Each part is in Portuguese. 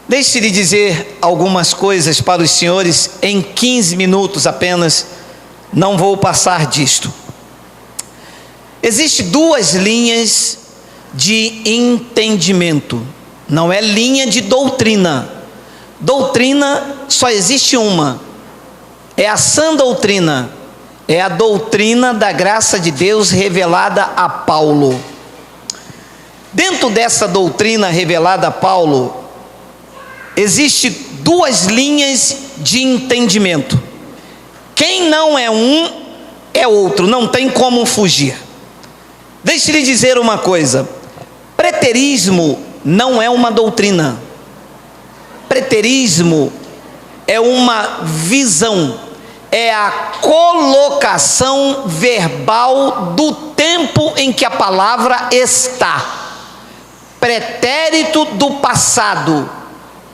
Deixe-lhe dizer algumas coisas para os senhores em 15 minutos apenas, não vou passar disto. Existem duas linhas de entendimento, não é linha de doutrina. Doutrina só existe uma, é a sã doutrina, é a doutrina da graça de Deus revelada a Paulo. Dentro dessa doutrina revelada a Paulo, existem duas linhas de entendimento. Quem não é um, é outro, não tem como fugir. Deixe-lhe dizer uma coisa: preterismo não é uma doutrina. Preterismo é uma visão, é a colocação verbal do tempo em que a palavra está. Pretérito do passado,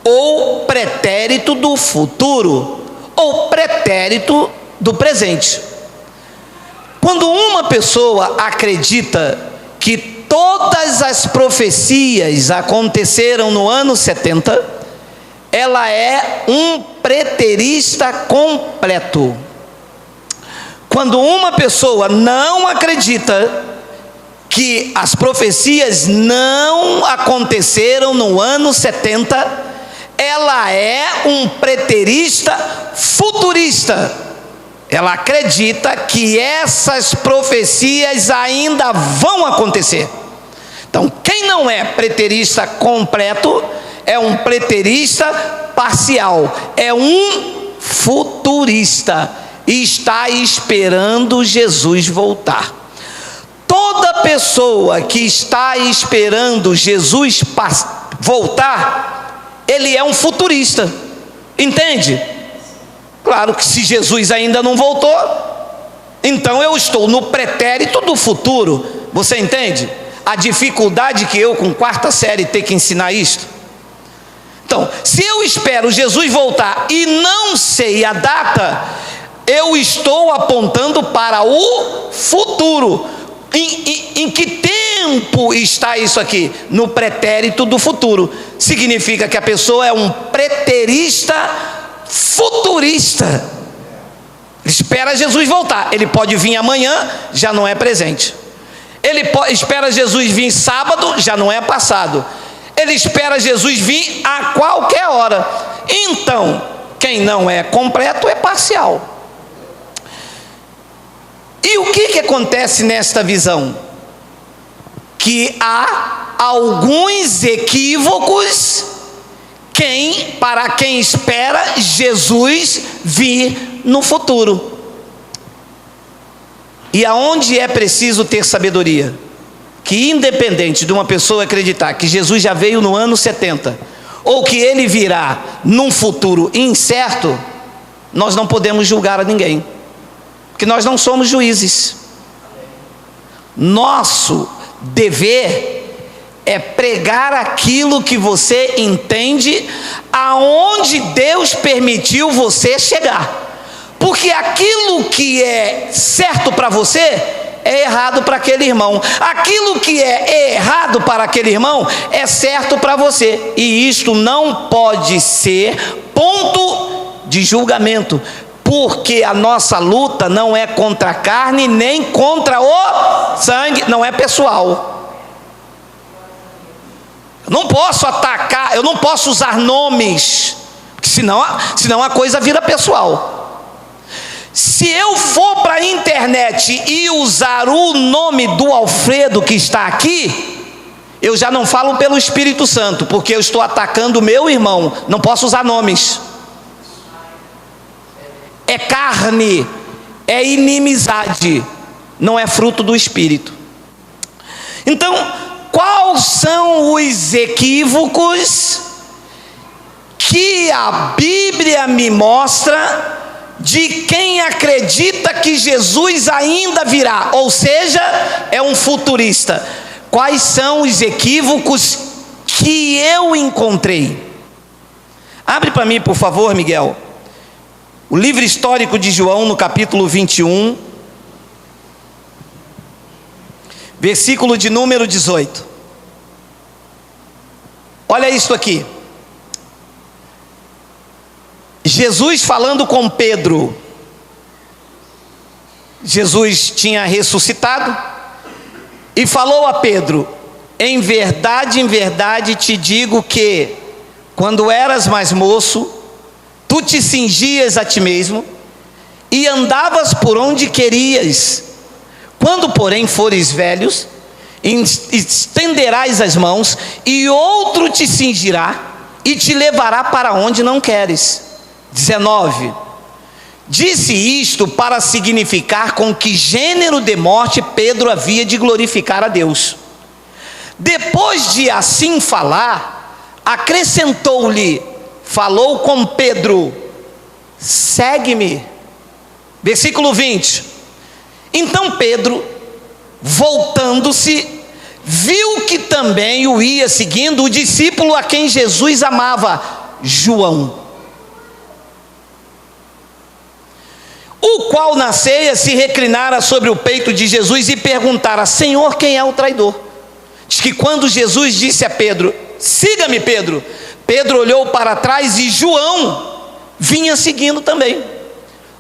ou pretérito do futuro, ou pretérito do presente. Quando uma pessoa acredita que todas as profecias aconteceram no ano 70, ela é um preterista completo. Quando uma pessoa não acredita que as profecias não aconteceram no ano 70, ela é um preterista futurista. Ela acredita que essas profecias ainda vão acontecer. Então, quem não é preterista completo, é um preterista parcial, é um futurista, e está esperando Jesus voltar. Toda pessoa que está esperando Jesus voltar, ele é um futurista, entende? Claro que se Jesus ainda não voltou, então eu estou no pretérito do futuro. Você entende a dificuldade que eu, com quarta série, ter que ensinar isto? Então, se eu espero Jesus voltar e não sei a data, eu estou apontando para o futuro. Em que tempo está isso aqui? No pretérito do futuro. Significa que a pessoa é um preterista futurista. Ele espera Jesus voltar. Ele pode vir amanhã, já não é presente. Ele espera Jesus vir sábado, já não é passado. Ele espera Jesus vir a qualquer hora. Então, quem não é completo é parcial. E o que acontece nesta visão? Que há alguns equívocos para quem espera Jesus vir no futuro. E aonde é preciso ter sabedoria? Que independente de uma pessoa acreditar que Jesus já veio no ano 70, ou que ele virá num futuro incerto, nós não podemos julgar a ninguém, porque nós não somos juízes. Nosso dever é pregar aquilo que você entende, aonde Deus permitiu você chegar, porque aquilo que é certo para você é errado para aquele irmão, aquilo que é errado para aquele irmão é certo para você, e isto não pode ser ponto de julgamento, porque a nossa luta não é contra a carne, nem contra o sangue, não é pessoal. Eu não posso atacar, eu não posso usar nomes, porque senão a coisa vira pessoal. Se eu for para a internet e usar o nome do Alfredo que está aqui, eu já não falo pelo Espírito Santo, porque eu estou atacando o meu irmão. Não posso usar nomes. É carne, é inimizade, não é fruto do Espírito. Então, quais são os equívocos que a Bíblia me mostra de quem acredita que Jesus ainda virá, ou seja, é um futurista? Quais são os equívocos que eu encontrei? Abre para mim, por favor, Miguel, o livro histórico de João, no capítulo 21, versículo de número 18. Olha isso aqui. Jesus falando com Pedro. Jesus tinha ressuscitado e falou a Pedro: em verdade te digo que, quando eras mais moço, tu te cingias a ti mesmo e andavas por onde querias. Quando, porém, fores velhos, estenderás as mãos, e outro te cingirá e te levará para onde não queres. 19. Disse isto para significar com que gênero de morte Pedro havia de glorificar a Deus. Depois de assim falar, acrescentou-lhe, falou com Pedro: segue-me. Versículo 20. Então Pedro, voltando-se, viu que também o ia seguindo o discípulo a quem Jesus amava, João, o qual na ceia se reclinara sobre o peito de Jesus e perguntara: Senhor, quem é o traidor? Diz que quando Jesus disse a Pedro: siga-me, Pedro, Pedro olhou para trás e João vinha seguindo também.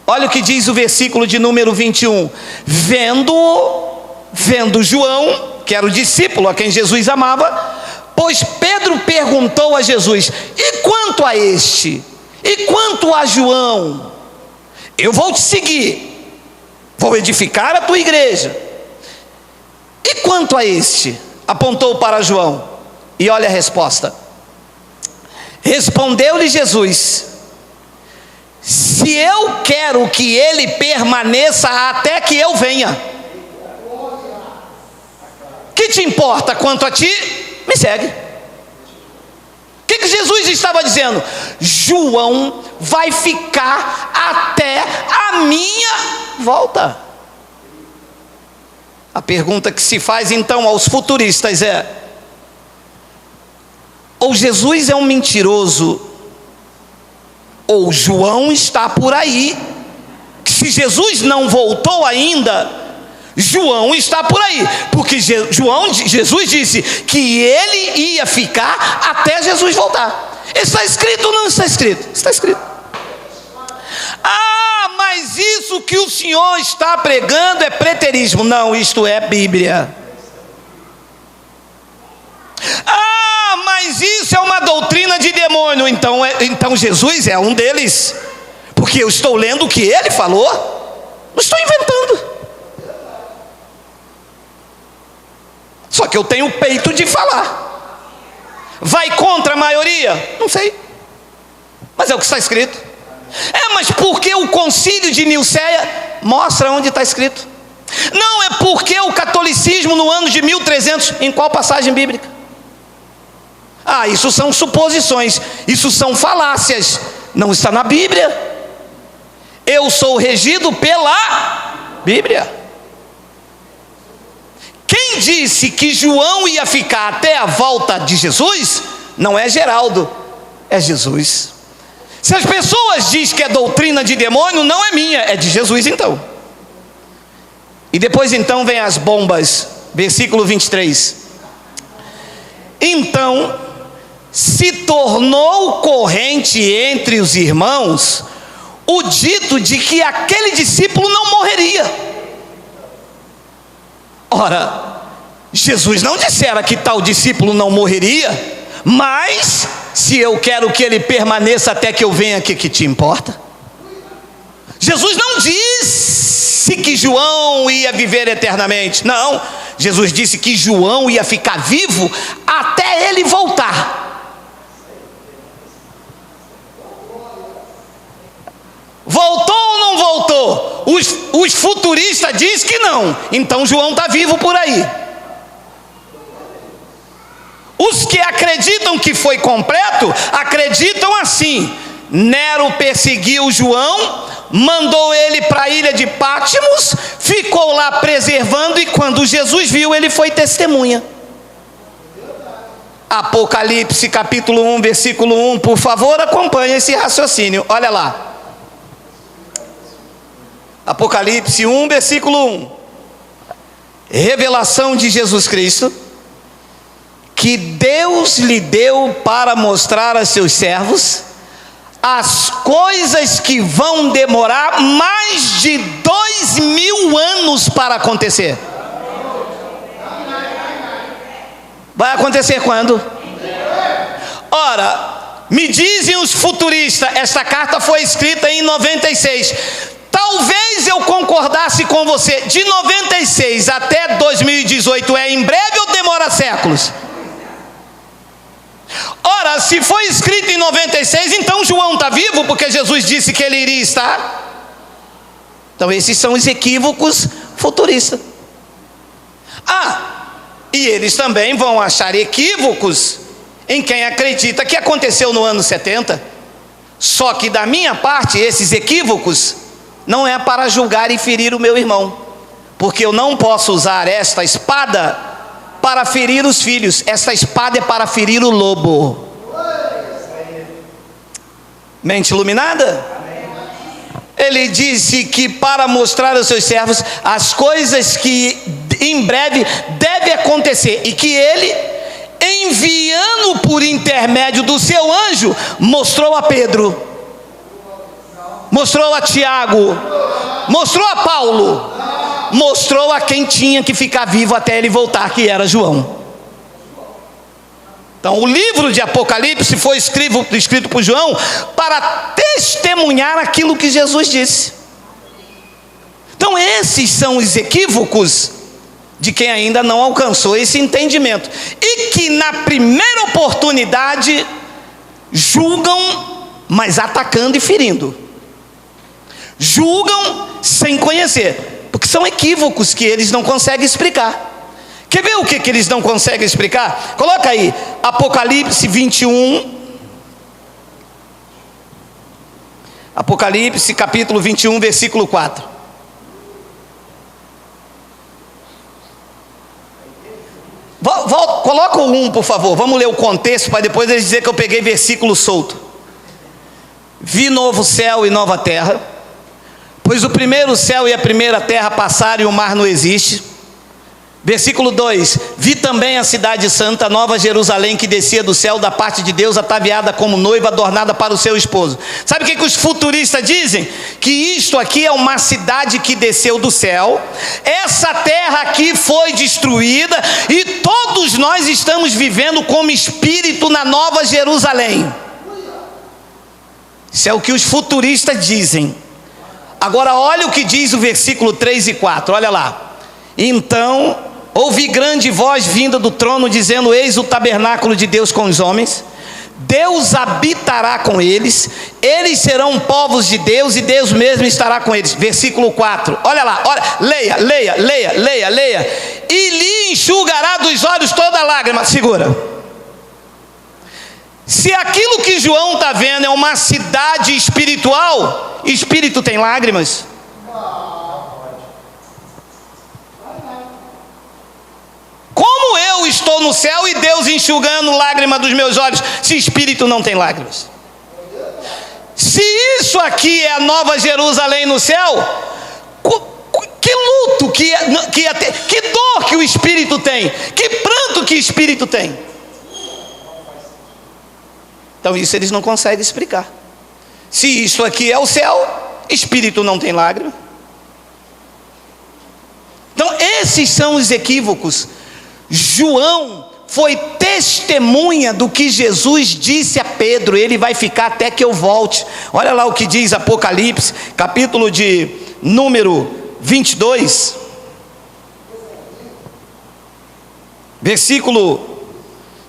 Olha o que diz o versículo de número 21. Vendo João, que era o discípulo a quem Jesus amava, pois Pedro perguntou a Jesus: e quanto a este? E quanto a João? Eu vou te seguir, vou edificar a tua igreja. E quanto a este? Apontou para João. E olha a resposta. Respondeu-lhe Jesus: se eu quero que ele permaneça até que eu venha, que te importa quanto a ti? Me segue. O que Jesus estava dizendo? João vai ficar até a minha volta. A pergunta que se faz então aos futuristas é: ou Jesus é um mentiroso, ou João está por aí. Se Jesus não voltou ainda, João está por aí, porque Jesus disse que ele ia ficar até Jesus voltar. Está escrito ou não está escrito? Está escrito. Ah, mas isso que o senhor está pregando é preterismo. Não, isto é Bíblia. Ah, mas isso é uma doutrina de demônio. Então Jesus é um deles, porque eu estou lendo o que ele falou, não estou inventando. Só que eu tenho o peito de falar. Vai contra a maioria? Não sei, mas é o que está escrito. Mas porque o concílio de Nicéia mostra onde está escrito. Não é porque o catolicismo no ano de 1300, em qual passagem bíblica? Isso são suposições, isso são falácias, não está na Bíblia. Eu sou regido pela Bíblia. Quem disse que João ia ficar até a volta de Jesus, não é Geraldo, é Jesus. Se as pessoas dizem que é doutrina de demônio, não é minha, é de Jesus então. E depois então vem as bombas, versículo 23. Então se tornou corrente entre os irmãos o dito de que aquele discípulo não morreria. Ora, Jesus não dissera que tal discípulo não morreria, mas se eu quero que ele permaneça até que eu venha, o que te importa? Jesus não disse que João ia viver eternamente, não. Jesus disse que João ia ficar vivo até ele voltar. Voltou ou não voltou? Os futuristas dizem que não, então João está vivo por aí. Os que acreditam que foi completo, acreditam assim: Nero perseguiu João, mandou ele para a ilha de Pátimos, ficou lá preservando, e quando Jesus viu, ele foi testemunha. Apocalipse capítulo 1, versículo 1, por favor, acompanhe esse raciocínio, olha lá. Apocalipse 1, versículo 1. Revelação de Jesus Cristo, que Deus lhe deu para mostrar a seus servos as coisas que vão demorar mais de 2000 anos para acontecer. Vai acontecer quando? Ora, me dizem os futuristas, esta carta foi escrita em 96. Talvez eu concordasse com você, de 96 até 2018 é em breve ou demora séculos? Ora, se foi escrito em 96, então João está vivo, porque Jesus disse que ele iria estar. Então esses são os equívocos futuristas. E eles também vão achar equívocos em quem acredita que aconteceu no ano 70. Só que da minha parte, esses equívocos não é para julgar e ferir o meu irmão, porque eu não posso usar esta espada para ferir os filhos. Esta espada é para ferir o lobo. Mente iluminada? Ele disse que para mostrar aos seus servos as coisas que em breve deve acontecer, e que ele, enviando por intermédio do seu anjo, mostrou a Pedro, mostrou a Tiago, mostrou a Paulo, mostrou a quem tinha que ficar vivo até ele voltar, que era João. Então o livro de Apocalipse foi escrito por João para testemunhar aquilo que Jesus disse. Então esses são os equívocos de quem ainda não alcançou esse entendimento, e que na primeira oportunidade julgam, mas atacando e ferindo. Julgam sem conhecer, porque são equívocos que eles não conseguem explicar. Quer ver o que eles não conseguem explicar? Coloca aí, Apocalipse 21. Apocalipse capítulo 21, versículo 4. Coloca o 1, por favor. Vamos ler o contexto, para depois eles dizer que eu peguei versículo solto. Vi novo céu e nova terra, pois o primeiro céu e a primeira terra passaram e o mar não existe. Versículo 2: vi também a cidade santa, Nova Jerusalém, que descia do céu da parte de Deus, ataviada como noiva adornada para o seu esposo. Sabe o que os futuristas dizem? Que isto aqui é uma cidade que desceu do céu, essa terra aqui foi destruída, e todos nós estamos vivendo como espírito na Nova Jerusalém. Isso é o que os futuristas dizem. Agora olha o que diz o versículo 3 e 4, olha lá. Então ouvi grande voz vinda do trono, dizendo: eis o tabernáculo de Deus com os homens, Deus habitará com eles, eles serão povos de Deus, e Deus mesmo estará com eles. Versículo 4, olha lá, olha, leia. E lhe enxugará dos olhos toda lágrima. Segura. Se aquilo que João está vendo é uma cidade espiritual, espírito tem lágrimas? Como eu estou no céu e Deus enxugando lágrima dos meus olhos, se espírito não tem lágrimas? Se isso aqui é a Nova Jerusalém no céu, que luto que ia ter, que dor que o espírito tem, que pranto que o espírito tem. Então isso eles não conseguem explicar. Se isso aqui é o céu, espírito não tem lágrima. Então esses são os equívocos. João foi testemunha do que Jesus disse a Pedro: ele vai ficar até que eu volte. Olha lá o que diz Apocalipse, capítulo de número 22, versículo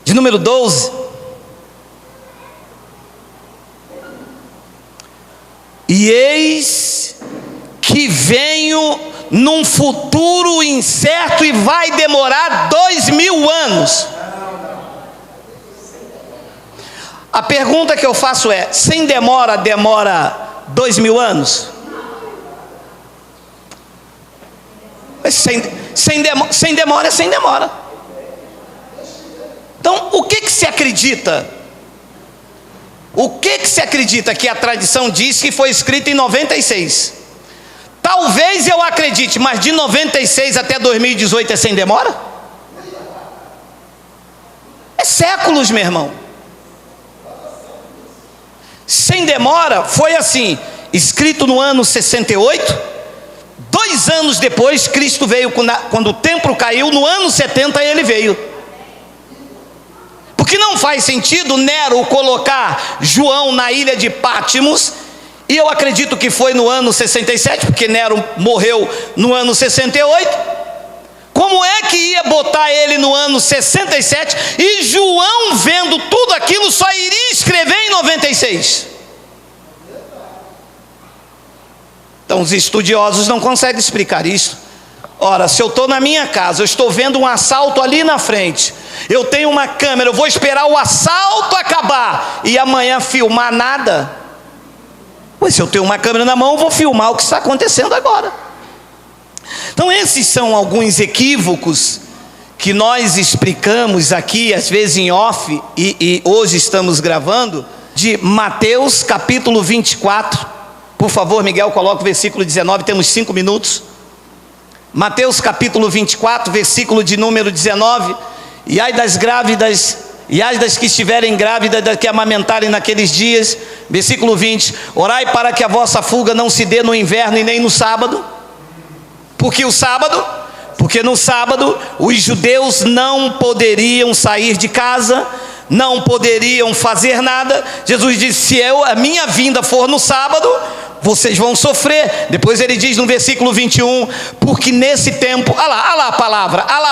de número 12. E eis que venho num futuro incerto e vai demorar 2000 anos. A pergunta que eu faço é: sem demora, demora 2000 anos? Sem demora é sem demora. Então o que se acredita? O que se acredita? Que a tradição diz que foi escrito em 96. Talvez eu acredite, mas de 96 até 2018 é sem demora? É séculos, meu irmão. Sem sem demora, foi assim, escrito no ano 68, 2 anos depois, Cristo veio, quando o templo caiu, no ano 70 ele veio. Porque não faz sentido Nero colocar João na ilha de Patmos, e eu acredito que foi no ano 67, porque Nero morreu no ano 68, como é que ia botar ele no ano 67, e João, vendo tudo aquilo, só iria escrever em 96? Então os estudiosos não conseguem explicar isso. Ora, se eu estou na minha casa, eu estou vendo um assalto ali na frente, eu tenho uma câmera, eu vou esperar o assalto acabar, e amanhã filmar nada? Pois se eu tenho uma câmera na mão, eu vou filmar o que está acontecendo agora. Então esses são alguns equívocos que nós explicamos aqui, às vezes em off, e hoje estamos gravando, de Mateus capítulo 24, por favor Miguel, coloca o versículo 19, temos 5 minutos, Mateus capítulo 24, versículo de número 19, e ai das grávidas, e ai das que estiverem grávidas, das que amamentarem naqueles dias, versículo 20, orai para que a vossa fuga não se dê no inverno e nem no sábado. Porque no sábado os judeus não poderiam sair de casa, não poderiam fazer nada. Jesus disse: se a minha vinda for no sábado, vocês vão sofrer. Depois ele diz no versículo 21, porque nesse tempo, olha lá a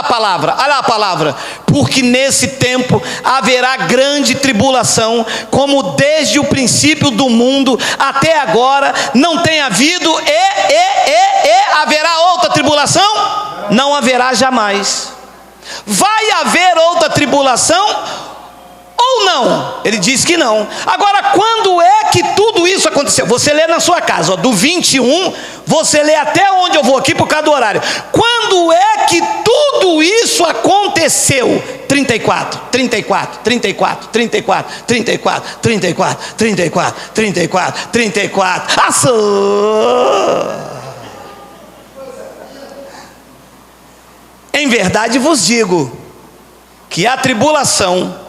palavra, porque nesse tempo haverá grande tribulação, como desde o princípio do mundo até agora não tem havido, haverá outra tribulação? Não haverá jamais. Vai haver outra tribulação ou não? Ele diz que não. Agora, quando é que tudo isso aconteceu? Você lê na sua casa, ó, do 21, você lê até onde eu vou aqui por causa do horário. Quando é que tudo isso aconteceu? 34, 34, 34, 34, 34, 34, 34, 34, 34. Assou! Em verdade vos digo que a tribulação,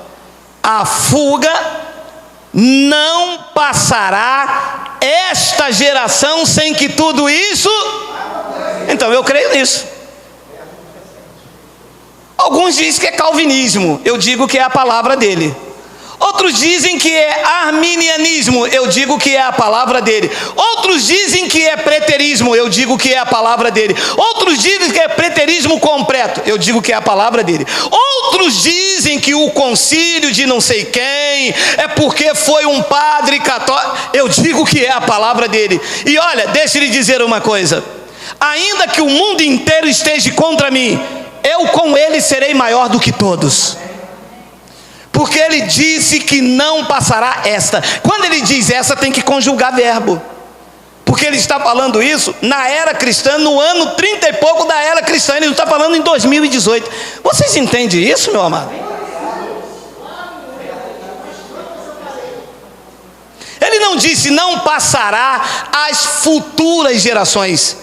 a fuga, não passará esta geração sem que tudo isso... Então eu creio nisso. Alguns dizem que é calvinismo, eu digo que é a palavra dele. Outros dizem que é arminianismo, eu digo que é a palavra dele. Outros dizem que é preterismo, eu digo que é a palavra dele. Outros dizem que é preterismo completo, eu digo que é a palavra dele. Outros dizem que o concílio de não sei quem é porque foi um padre católico, eu digo que é a palavra dele. E olha, deixa eu lhe dizer uma coisa: ainda que o mundo inteiro esteja contra mim, eu com ele serei maior do que todos. Porque ele disse que não passará esta. Quando ele diz essa, tem que conjugar verbo. Porque ele está falando isso na era cristã, no ano 30 e pouco da era cristã. Ele não está falando em 2018. Vocês entendem isso, meu amado? Ele não disse não passará às futuras gerações.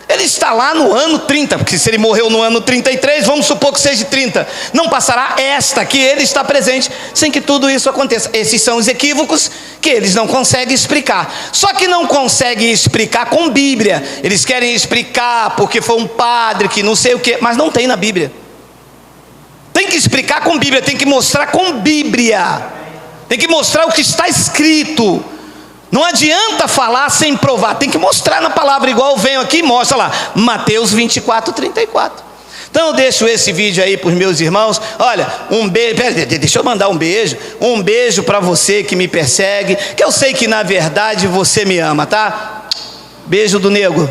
Ele está lá no ano 30, porque se ele morreu no ano 33, vamos supor que seja 30. Não passará esta, que ele está presente, sem que tudo isso aconteça. Esses são os equívocos que eles não conseguem explicar. Só que não conseguem explicar com Bíblia. Eles querem explicar porque foi um padre que não sei o que, mas não tem na Bíblia. Tem que explicar com Bíblia, tem que mostrar com Bíblia. Tem que mostrar o que está escrito. Não adianta falar sem provar, tem que mostrar na palavra, igual eu venho aqui e mostra lá, Mateus 24, 34. Então eu deixo esse vídeo aí para os meus irmãos. Olha, um beijo, deixa eu mandar um beijo para você que me persegue, que eu sei que na verdade você me ama, tá? Beijo do nego.